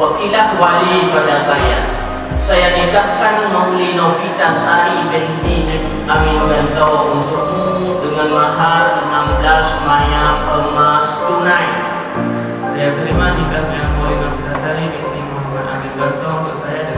wakilah wali pada saya. Saya nikahkan Mauli Novita Sari binti Amin Gantau untukmu dengan mahar 16 mayang emas tunai. Saya terima nikahnya Mauli Novita Sari binti Muhammad Amin Gantau untuk saya